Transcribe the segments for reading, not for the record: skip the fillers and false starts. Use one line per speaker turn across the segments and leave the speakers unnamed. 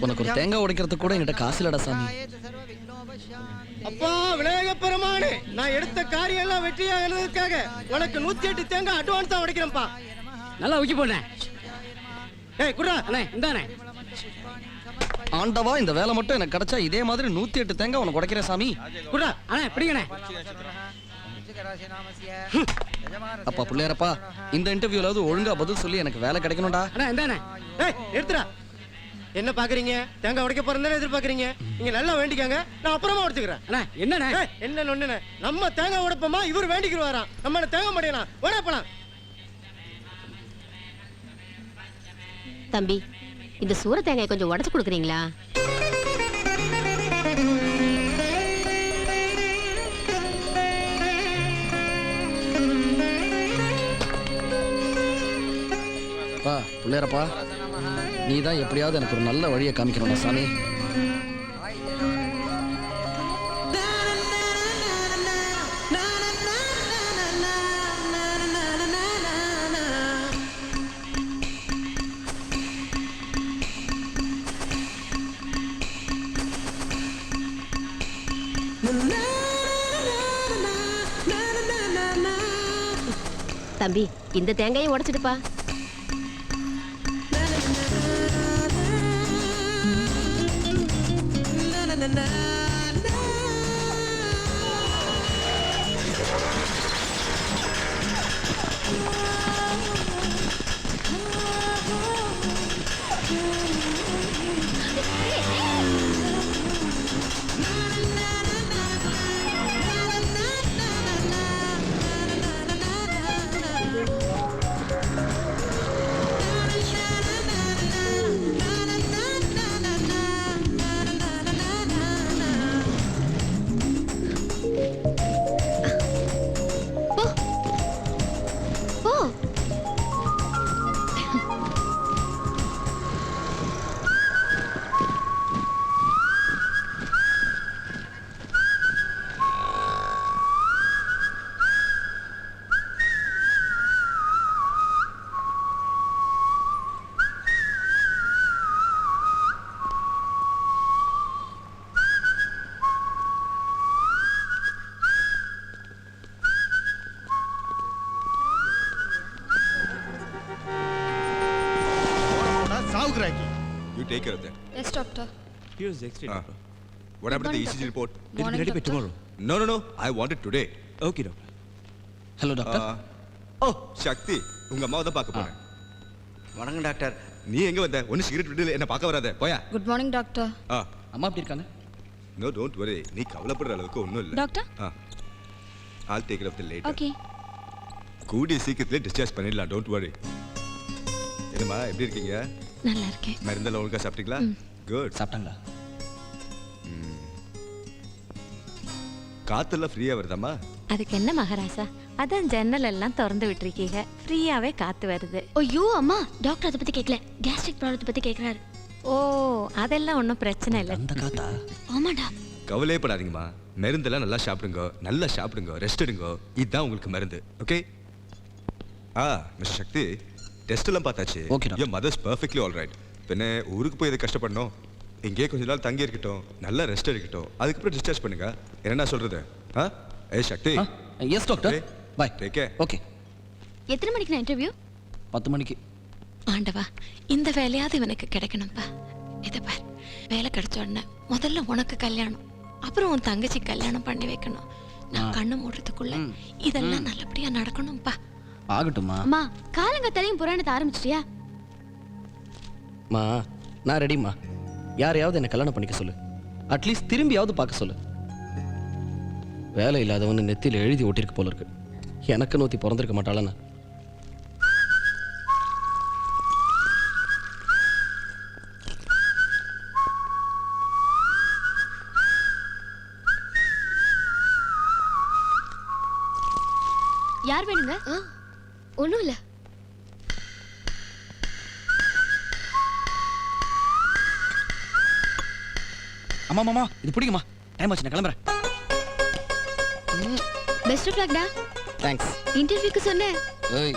உனக்கு ஒரு தேங்காய் உடைக்கிறதுக்கு கூட என்கிட்ட காசு இல்லடா சாமி.
அப்பா விநாயக பெருமானே, நான் எடுத்த காரியம் எல்லாம் வெற்றியாகிறதுக்காக உனக்கு 108 தேங்காய் அட்வான்ஸா உடைக்கிறேன்ப்பா.
நல்லா ஊக்கி போனே.
ஏய் குடுறா.
அண்ணே இந்தானே.
ஆண்டவா, இந்த வேலை மட்டும் எனக்கு கிடைச்சா இதே மாதிரி 108 தேங்காய் உனக்கு உடைக்கிறேன் சாமி.
குடுறா.
அண்ணே பிடிங்கண்ணே.
அப்பா பிள்ளையாரப்பா, இந்த இன்டர்வியூலாவது ஒழுங்கா பதில் சொல்லி எனக்கு வேலை கிடைக்கணும்டா.
அண்ணே இந்தானே.
ஏய் எடுத்துடா. என்ன பாக்குறீங்க? தேங்காய் உடைக்க போறேன்னு எதிர்பார்க்கறீங்க? நீங்க நல்லா வேண்டிக்கங்க, நான் அப்புறமா உடைச்சுக்கிறேன்.
அண்ணே என்னண்ணே?
என்ன ஒண்ணுனே, நம்ம தேங்காய் உடைப்போமா இவர் வேண்டிக்குவாராம். நம்ம தேங்காய் மடியலாம். ஓடா போலாம்.
தம்பி, இந்த சூர தேங்காய் கொஞ்சம் உடைச்சு கொடுக்குறீங்களா?
பிள்ளையாரப்பா, நீ தான் எப்படியாவது எனக்கு ஒரு நல்ல வழியை காமிக்கணும் சாமி.
தம்பி, இந்த தேங்காயை உடைச்சிடுப்பா.
You take care of that.
Yes, doctor.
Here's the X-ray, doctor.
What happened to the ECG report?
It will be ready by tomorrow.
No. I want it today.
Okay, doctor.
Hello doctor.
Oh, சக்தி, உங்க அம்மாவை தான் பார்க்க போறேன்.
வணக்கம் doctor.
நீ எங்க வந்த? ஒன்னு சிகரெட் விட்டு என்ன பார்க்க வராத. போயா.
Good morning, doctor.
அம்மா எப்படி இருக்காங்க?
No, don't worry. நீ கவலைப்படுற அளவுக்கு ஒண்ணும் இல்ல.
Doctor?
I'll take care of the later.
Okay.
கூடிய சீக்கிரத்திலே டிஸ்சார்ஜ் பண்ணிடலாம். Don't worry. என்னம்மா எப்படி இருக்கீங்க?
நல்லா இருக்கேன்.
மருந்தெல்லாம் ஒழுங்கா சாப்பிட்டீங்களா? Good.
சாப்பிட்டாங்களா?
காத்தெல்லாம் ஃப்ரீயா வருதாம்மா?
அதுக்கு என்ன மகாராசா, அதான் ஜன்னல் எல்லாம் திறந்து விட்டுருக்கீங்க, ஃப்ரீயாவே காத்து வருது.
ஐயோ அம்மா, டாக்டர் அதை பத்தி கேட்கல, கேஸ்ட்ரிக் ப்ராப்ளத்தை பத்தி கேட்கிறாரு.
ஓ, அதெல்லாம் ஒன்றும் பிரச்சனை இல்லை.
அந்த காத்தா?
ஆமாடா.
கவலையே படாதீங்கம்மா, மருந்தெல்லாம் நல்லா சாப்பிடுங்க, ரெஸ்ட் எடுங்க. இதுதான் உங்களுக்கு மருந்து. ஓகே? மிஸ்டர் சக்தி, டெஸ்ட் எல்லாம் பார்த்தாச்சு. your mother's perfectly all right. பின்ன ஊருக்கு போய் இதை கஷ்டப்படணும், இங்கே கொஞ்ச நாள் தங்கி இருக்கட்டும், நல்லா ரெஸ்ட் எடுக்கட்டும், அதுக்கப்புறம் டிஸ்சார்ஜ் பண்ணுங்க. என்ன சொல்றது? ஏ Sakthi.
Yes doctor. Bye.
Take care.
Okay.
எத்தனை மணிக்கு நான் இன்டர்வியூ?
10 மணிக்கு.
ஆண்டவா, இந்த வேலையாவது இவனுக்கு கிடைக்கணும்ப்பா. இதை பார், வேலை கிடைச்ச உடனே முதல்ல உனக்கு கல்யாணம், அப்புறம் உன் தங்கச்சி கல்யாணம் பண்ணி வைக்கணும். நான் கண்ணு மூடுறதுக்குள்ள இதெல்லாம் நல்லபடியா நடக்கணும்ப்பா.
ஆகட்டும்மா.
அம்மா, காலங்கத்தாலையும் புராணத்தை ஆரம்பிச்சிட்டியா?
மா, நான் ரெடிம்மா. யாரையாவது என்ன கல்யாணம் பண்ணிக்க சொல்லு, அட்லீஸ்ட் திரும்பியாவது பார்க்க சொல்லு. வேலை இல்லாதவன்னு நெத்தியில் எழுதி ஓட்டிருக்கு போல இருக்கு. எனக்கு நோத்தி பிறந்திருக்க மாட்டாளன்னு.
யார் வேணுங்க? ஒன்றும் இல்லை.
அம்மா, இது பிடிக்குமா? டைம் ஆச்சு, நான் கிளம்புறேன்.
பெஸ்ட் ஆஃப் லக்டா.
தேங்க்ஸ்.
இன்டர்வியூக்கு சொன்னேன்.
ஏய்,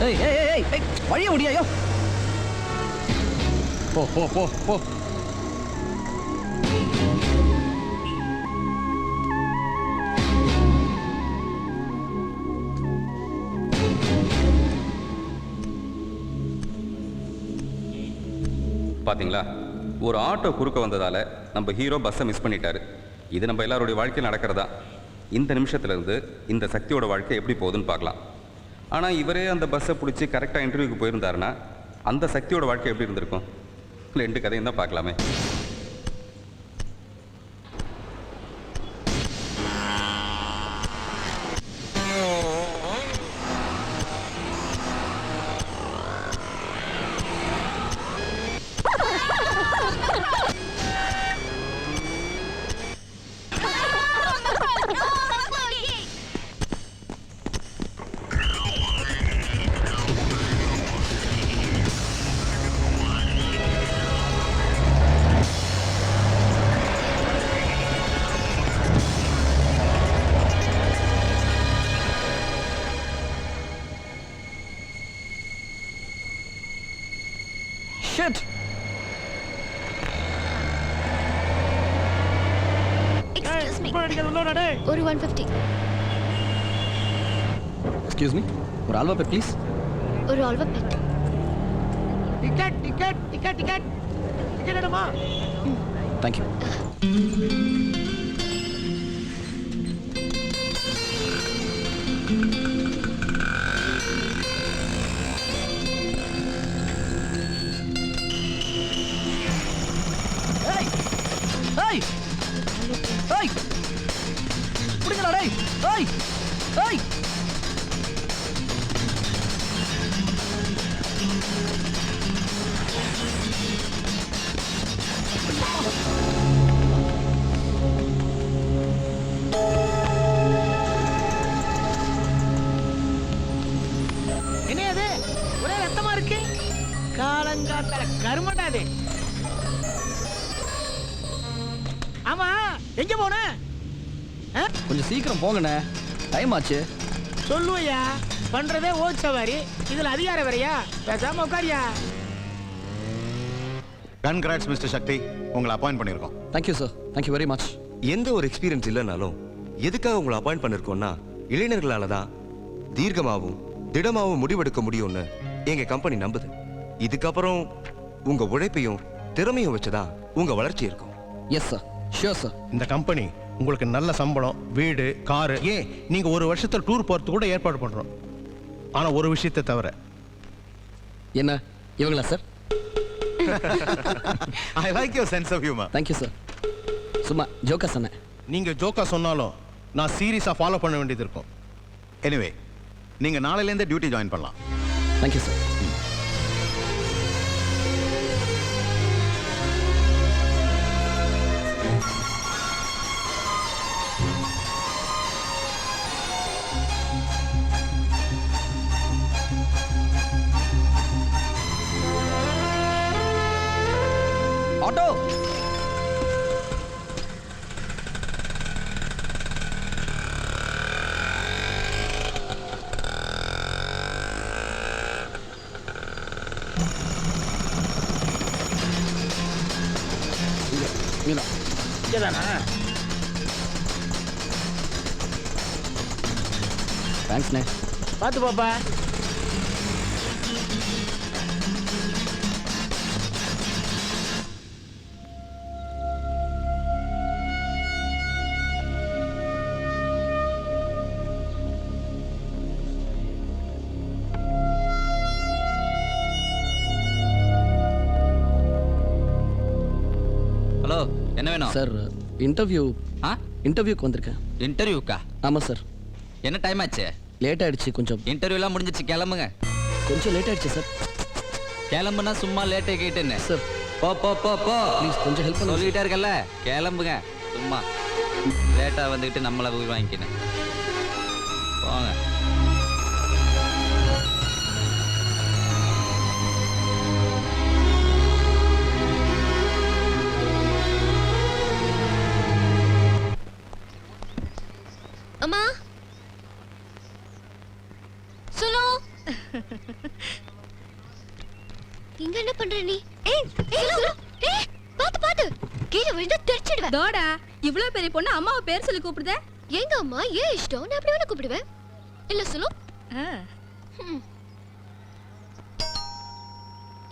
ஏய் ஏய் ஏய் ஏய் வழிய முடியாயோ போ போ போ போ
பாத்தீங்களா, ஒரு ஆட்டோ குறுக்க வந்ததால நம்ம ஹீரோ பஸ்ஸை மிஸ் பண்ணிட்டாரு. இது நம்ம எல்லாருடைய வாழ்க்கையில் நடக்கிறதா. இந்த நிமிஷத்துல இருந்து இந்த சக்தியோட வாழ்க்கை எப்படி போகுதுன்னு பார்க்கலாம். ஆனால் இவரே அந்த பஸ்ஸை பிடிச்சி கரெக்டாக இன்டர்வியூக்கு போயிருந்தாருன்னா அந்த சக்தியோட வாழ்க்கை எப்படி இருந்திருக்கும்? 2 கதையும் தான் பார்க்கலாமே.
Shit!
Excuse me. ஒரு 150.
எக்ஸ்கியூஸ் மீ, ஒரு ஆல்வா பெட் ப்ளீஸ்.
ஒரு ஆல்வா பெட்.
டிக்கெட் எடுமா.
தேங்க்யூ. ஏய் ஏய் புடிங்கடா டேய். ஏய் ஏய்
என்ன அது ஒரே ரத்தமா இருக்கு? காலங்காத்தால கருமட்டாதே. ஆமா, எங்க போன?
கொஞ்சம் சீக்கிரம் போங்கண்ணே, டைம் ஆச்சு.
சொல்லுவையா, பண்றதே ஓட் சவாரி, இதுல அதிகாரம் வரையா? பேசாம உட்காரியா.
கன்கிராட்ஸ் மிஸ்டர் சக்தி, உங்களை அப்பாயிண்ட் பண்ணியிருக்கோம்.
Thank you sir, thank you very much.
எந்த ஒரு எக்ஸ்பீரியன்ஸ் இல்லைனாலும் எதுக்காக உங்களை அப்பாயிண்ட் பண்ணிருக்கோம்னா இளைஞர்களால தான் தீர்க்கமாகவும் திடமாகவும் முடிவெடுக்க முடியும்னு எங்க கம்பெனி நம்புது. இதுக்கப்புறம் உங்க உழைப்பையும் திறமையும் வச்சுதான் உங்க வளர்ச்சி இருக்கும்.
Yes sir, sure sir.
இந்த கம்பெனி உங்களுக்கு நல்ல சம்பளம், வீடு, காரு, ஏன் நீங்க ஒரு வருஷத்துல டூர் போறது கூட ஏற்பாடு பண்றோம். ஆனா ஒரு விஷயத்தை தவிர.
என்ன இவங்களா sir?
I like your sense of humour.
Thank you sir. சும்மா ஜோக்கா சொன்னேன்.
நீங்க ஜோக்கா சொன்னாலும் நான் சீரியஸா ஃபாலோ பண்ண வேண்டியது இருக்கும். எனிவே, நீங்க நாளையில இருந்தே டியூட்டி ஜாயின் பண்ணலாம்.
Thank you sir. ஆட்டோ தேங்க்ஸ்ண்ணே.
பார்த்து பாப்பா.
ஹலோ, என்ன வேணும்
சார் இன்டர்வியூ.
ஆ
இன்டர்வியூக்கு வந்திருக்கேன்.
இன்டர்வியூக்கா?
ஆமாம் சார்.
என்ன டைம் ஆச்சு?
லேட் ஆயிடுச்சு கொஞ்சம்.
இன்டர்வியூலாம் முடிஞ்சிச்சு, கிளம்புங்க.
கொஞ்சம் லேட் ஆயிடுச்சு சார்.
கிளம்புனா சும்மா லேட்டே கேட்டுன்னு
சார்
போ போ போ போ.
ப்ளீஸ் கொஞ்சம் ஹெல்ப் பண்ணுங்க.
சொல்லிட்டே இருக்கல, கிளம்புங்க. சும்மா லேட்டா வந்துக்கிட்டு நம்மளை போய் வாங்கிக்கினேன். போங்க.
அம்மா சொல்லு. இங்க என்ன பண்ற நீ? ஏய் சொல்லு. ஏய் பாத்து பாத்து, கீழே விழுந்தா தெரிச்சிடுவேன்.
தோடா, இவ்ளோ பெரிய பொண்ணு அம்மாவை பேர் சொல்லி கூப்பிடுதே.
எங்க அம்மா ஏன் இஷ்டம், நான் அப்படி வேணா கூப்பிடுவேன். இல்ல சொல்லு.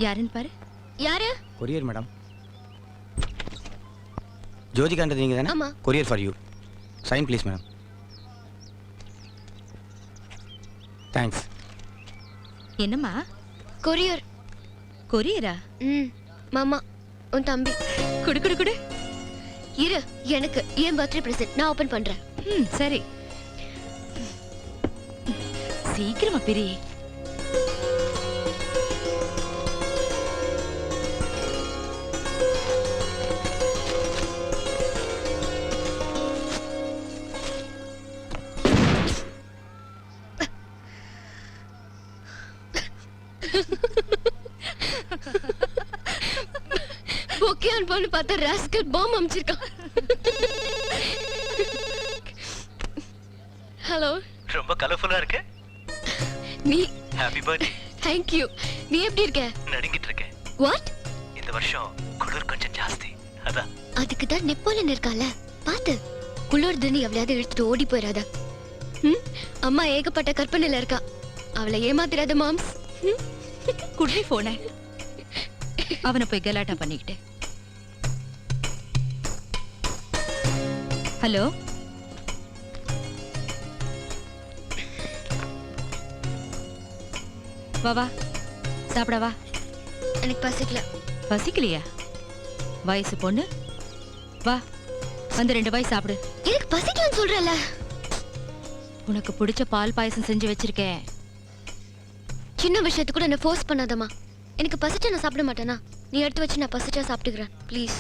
யாருன்னு பாரு.
யாரு?
Courier madam. ஜோதிகான்றது நீங்க தானே?
ஆமா.
Courier for you. Sign please madam. Thanks.
என்னம்மா
கொரியர்.
கொரியரா?
மாமா உன் தம்பி.
குடு குடு குடு.
இரு, எனக்கு என் பர்த்டே பிரசன்ட் நான் ஓபன் பண்றேன்.
சரி, சீக்கிரமா பிரி.
ஓகே அன்பான்னு பார்த்தா ராஸ்கல் பாம் அமிச்சிருக்கான். ஹலோ.
ரொம்ப கலர்ஃபுல்லா இருக்கு.
நீ
ஹாப்பி பர்த்டே.
Thank you. நீ எப்படி இருக்க?
நடுங்கிட்டு இருக்கேன்.
வாட்?
இந்த வருஷம் குளிர் கொஞ்சம் ஜாஸ்தி, அதான்.
அதுக்கு தான் நெப்போலியன் இருக்கால, பாத்து. குளிர் தண்ணி எவ்வளவு எடுத்துட்டு ஓடி போயிடாத. அம்மா ஏகப்பட்ட கற்பனையில இருக்கா, அவளை ஏமாத்திராத மாம்ஸ்.
குடி போன அவனை போய் கலாட்டா பண்ணிக்கிட்டு. ஹலோ, வா வா சாப்பிட வா.
எனக்கு பசிக்கல.
பசிக்கலையா? வயசு பொண்ணு, வா வந்து 2 வாய் சாப்பிடு.
எனக்கு பசிக்கலன்னு சொல்றல.
உனக்கு பிடிச்ச பால் பாயசம் செஞ்சு வச்சிருக்கேன்.
சின்ன விஷயத்துக்கு கூட என்ன ஃபோர்ஸ் பண்ணாதம்மா. எனக்கு பசிச்சா நான் சாப்பிட மாட்டேனா? நீ எடுத்து வச்சு நான் பசிச்சா சாப்பிட்டுக்கிறேன் ப்ளீஸ்.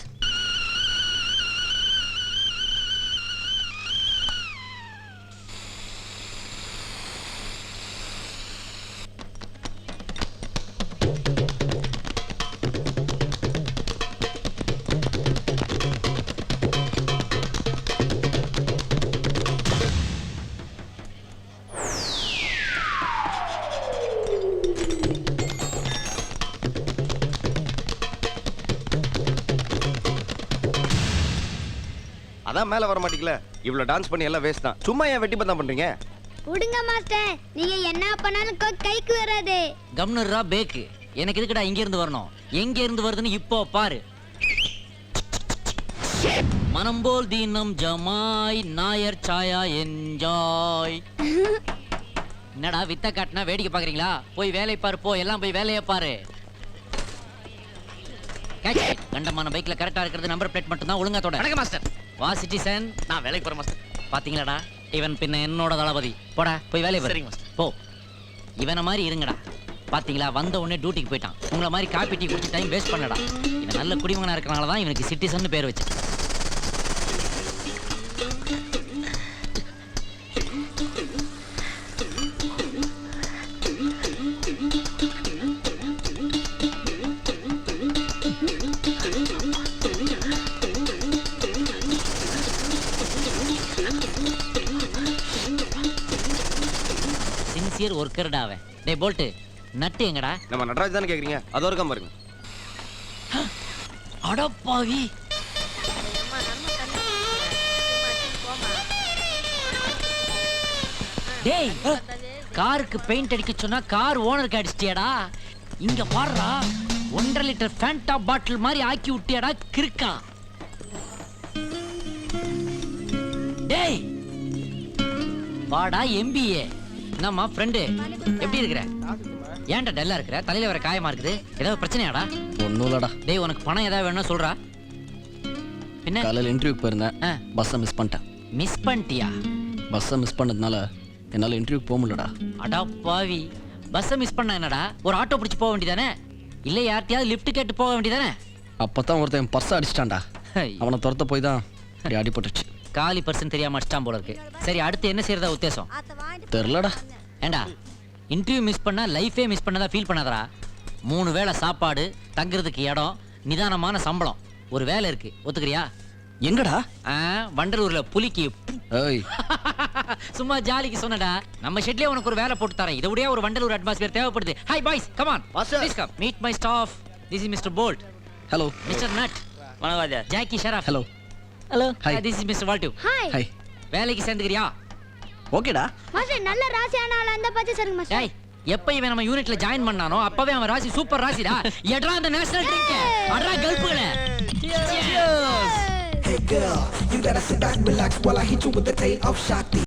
அதான் மேல வர மாட்டீங்களா? இவ்வளவு டான்ஸ் பண்ணி எல்லாம் வேஸ்ட் தான். சும்மா ஏன் வெட்டி பந்தம் பண்றீங்க?
விடுங்க மாஸ்டர், நீங்க என்ன பண்ணாலும் கைக்கு வராது.
கம்னர்ரா பேக்கு. எனக்கு எதுக்குடா இங்க இருந்து வரணும்? எங்க இருந்து வருதுன்னு இப்போ பாரு. மனம்போல் தீனம் ஜமாய் நாயர் சாயா என்ஜாய். என்னடா வித்த காட்டினா வேடிக்கை பாக்குறீங்களா? போய் வேலையை பாரு, போ எல்லாம் போய் வேலையை பாரு. கண்டமான பைக்ல கரெக்டா இருக்கிறது நம்பர் பிளேட் மட்டும் தான் ஒழுங்கா தொட. வணக்கம் மாஸ்டர். வா சிட்டிசன். நான் வேலைக்கு போறேன் மாஸ்டர். பாத்தீங்களாடா, இவன் பின்ன என்னோட தளபதி. போடா போய் வேலையை பாரு. சரிங்க மாஸ்டர். போ. இவனை மாதிரி இருங்கடா. பாத்தீங்களா, வந்த உடனே டியூட்டிக்கு போயிட்டான். உங்களை மாதிரி காப்பி டீ குடிச்சு டைம் வேஸ்ட் பண்ணடா. இவன் நல்ல குடிமகனா இருக்கனால தான் இவனுக்கு சிட்டிசன் பேர் வச்சு. சின்சியர் ஒர்க்கர்டா அவன். டேய் போல்ட், நட்டு எங்கடா?
நம்ம நடராஜ் தானே கேக்குறீங்க? அதோ இருக்காம பாருங்க.
அடப்பாவி. டேய், காருக்கு பெயிண்ட் அடிக்க சொன்னா கார் ஓனருக்கு அடிச்சிட்டியாடா? இங்க பாருடா, 1.5 லிட்டர் ஃபேண்டா பாட்டில் மாதிரி ஆக்கி விட்டியாடா கிறுக்கா. டேய் வாடா எம்பிஏ. என்னம்மா ஃப்ரெண்டு, எப்படி இருக்கிற? ஏன்டா டல்லா இருக்கிற? தலையில வர காயமா இருக்குது, ஏதாவது பிரச்சனையாடா?
ஒன்றும் இல்லடா.
டேய் உனக்கு பணம் ஏதாவது வேணும்னா சொல்றா. பின்ன
காலையில் இன்டர்வியூக்கு போயிருந்தேன், பஸ்ஸை மிஸ் பண்ணிட்டேன்.
மிஸ் பண்ணிட்டியா?
பஸ்ஸை மிஸ் பண்ணதுனால என்னால் இன்டர்வியூக்கு போக முடியலடா.
அடா பாவி, பஸ்ஸை மிஸ் பண்ண என்னடா, ஒரு ஆட்டோ பிடிச்சி போக வேண்டியதானே? இல்லை யார்ட்டையாவது லிஃப்ட் கேட்டு போக வேண்டியதானே?
அப்போ தான் ஒருத்தன் என் பர்ஸை அடிச்சிட்டான்டா. அவனை துரத்த போய் தான் அப்படி அடிபட்டுச்சு.
காலி பர்சன் தெரியாம அடிச்சிட்டான் போல இருக்கு. சரி, அடுத்து என்ன செய்யறதா உத்தேசம்?
தெரிலடா.
ஏண்டா, இன்டர்வியூ மிஸ் பண்ணா லைஃபே மிஸ் பண்ணதா ஃபீல் பண்ணாதடா. 3 வேளை சாப்பாடு, தங்குறதுக்கு இடம், நிதானமான சம்பளம், ஒரு வேலை இருக்கு. ஒத்துக்கிறியா?
எங்கடா?
வண்டலூர்ல புலிக்கு.
ஏய்,
சும்மா ஜாலிக்கு சொன்னடா. நம்ம ஷெட்லயே உனக்கு ஒரு வேலை போட்டு தரேன். இதை விட ஒரு வண்டலூர் அட்மாஸ்பியர் தேவைப்படுது. Hi boys, come on. Please come meet my staff. This is mister Bolt.
Hello.
Mister Nut. வணக்கம். Jackie Shroff.
Hello.
Hello.
Hi.
This is mister Walt.
Hi
hi.
வேலைக்கு சேர்ந்துக்கிறியா?
ஓகேடா.
மாஸ்டர் நல்ல ராசியான ஆளா அந்த பச்சை சருங்க மாஸ்டர்.
ஏய், எப்ப இவன் நம்ம யூனிட்ல ஜாயின் பண்ணானோ அப்பவே அவன் ராசி சூப்பர் ராசிடா. எட்ரா அந்த நேஷனல் ட்ரிங்க். அட்ரா கல்புகள.
Hey girl, you gotta sit back, relax while I hit you with the tail of Shakti.